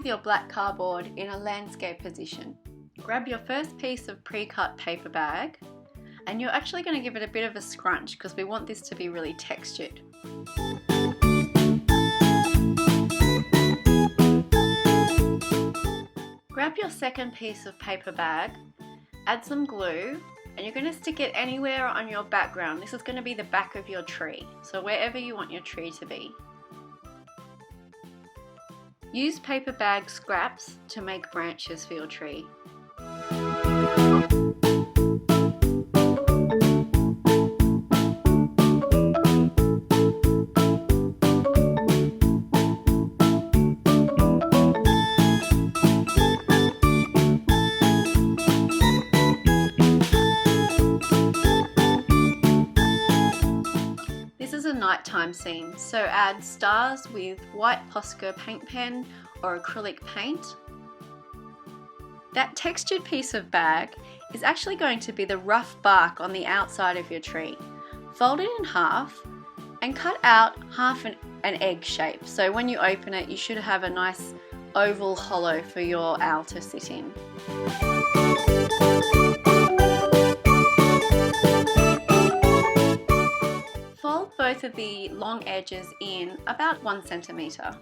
with your black cardboard in a landscape position. Grab your first piece of pre-cut paper bag, and you're actually going to give it a bit of a scrunch because we want this to be really textured. Grab your second piece of paper bag, add some glue, and you're going to stick it anywhere on your background. This is going to be the back of your tree, so wherever you want your tree to be. Use paper bag scraps to make branches for your tree. Nighttime scene, so add stars with white Posca paint pen or acrylic paint. That textured piece of bag is actually going to be the rough bark on the outside of your tree. Fold it in half and cut out half an egg shape, so when you open it you should have a nice oval hollow for your owl to sit in. Fold both of the long edges in about 1 centimetre.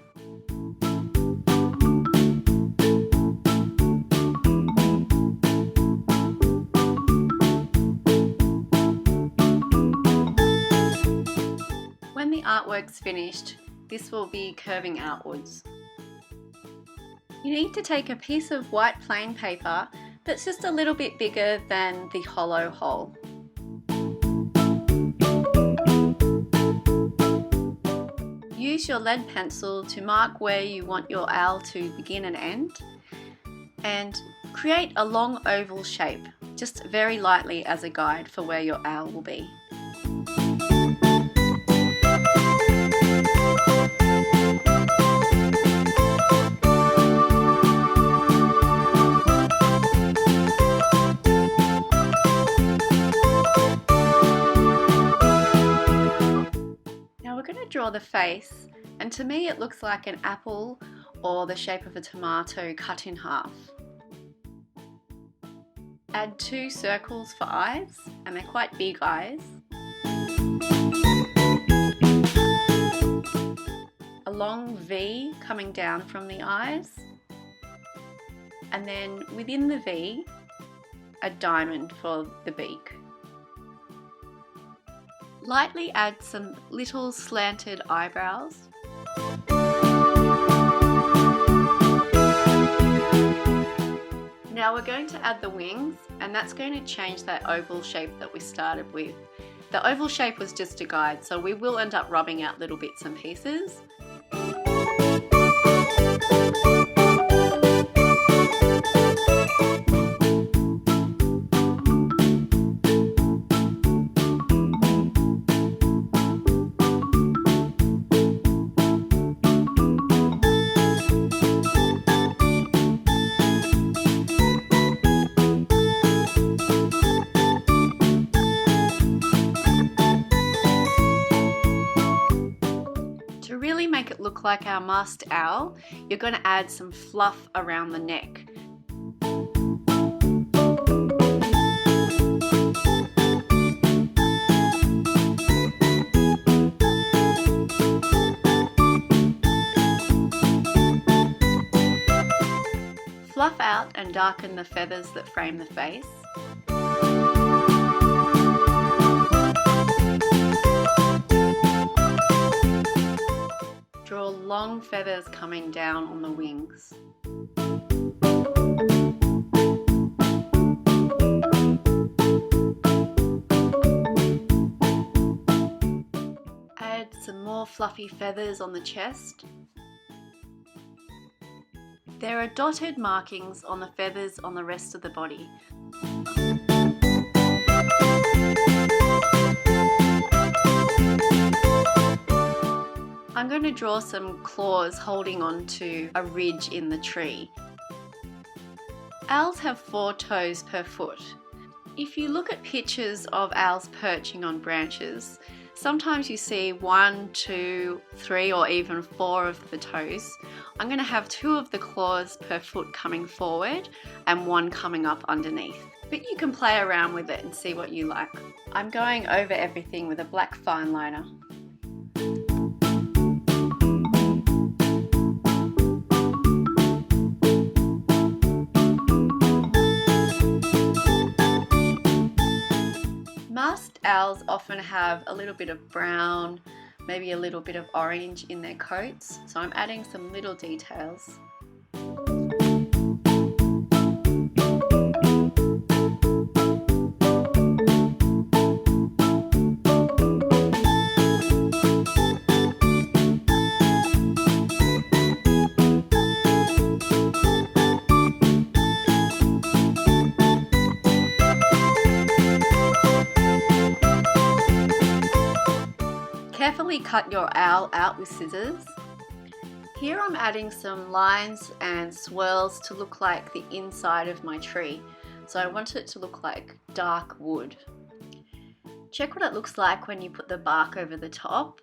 When the artwork's finished, this will be curving outwards. You need to take a piece of white plain paper that's just a little bit bigger than the hollow hole. Use your lead pencil to mark where you want your owl to begin and end, and create a long oval shape, just very lightly as a guide for where your owl will be. We're going to draw the face, and to me it looks like an apple or the shape of a tomato cut in half. Add 2 circles for eyes, and they're quite big eyes. A long V coming down from the eyes, and then within the V a diamond for the beak. Lightly add some little slanted eyebrows. Now we're going to add the wings, and that's going to change that oval shape that we started with. The oval shape was just a guide, so we will end up rubbing out little bits and pieces. Make it look like our masked owl, you're going to add some fluff around the neck. Fluff out and darken the feathers that frame the face. Draw long feathers coming down on the wings. Add some more fluffy feathers on the chest. There are dotted markings on the feathers on the rest of the body. I'm going to draw some claws holding on to a ridge in the tree. Owls have 4 toes per foot. If you look at pictures of owls perching on branches, sometimes you see 1, 2, 3 or even 4 of the toes. I'm going to have 2 of the claws per foot coming forward and 1 coming up underneath. But you can play around with it and see what you like. I'm going over everything with a black fine liner. Masked owls often have a little bit of brown, maybe a little bit of orange in their coats, so I'm adding some little details. Carefully cut your owl out with scissors. Here I'm adding some lines and swirls to look like the inside of my tree. So I want it to look like dark wood. Check what it looks like when you put the bark over the top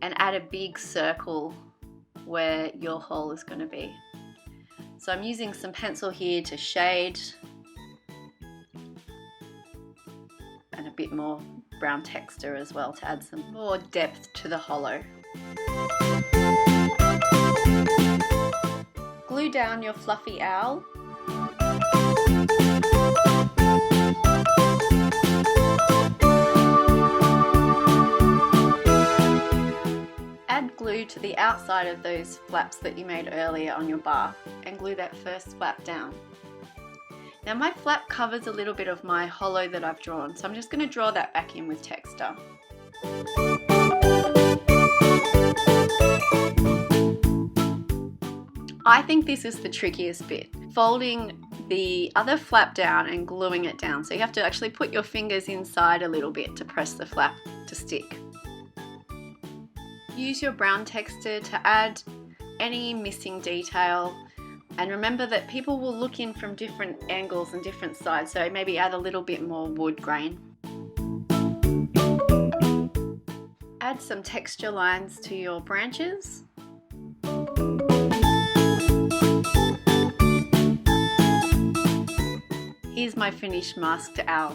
and add a big circle where your hole is going to be. So I'm using some pencil here to shade and a bit more brown texture as well to add some more depth to the hollow. Glue down your fluffy owl. Add glue to the outside of those flaps that you made earlier on your bar and glue that first flap down. Now my flap covers a little bit of my hollow that I've drawn, so I'm just going to draw that back in with texta. I think this is the trickiest bit, folding the other flap down and gluing it down. So you have to actually put your fingers inside a little bit to press the flap to stick. Use your brown texture to add any missing detail. And remember that people will look in from different angles and different sides, so maybe add a little bit more wood grain. Add some texture lines to your branches. Here's my finished masked owl.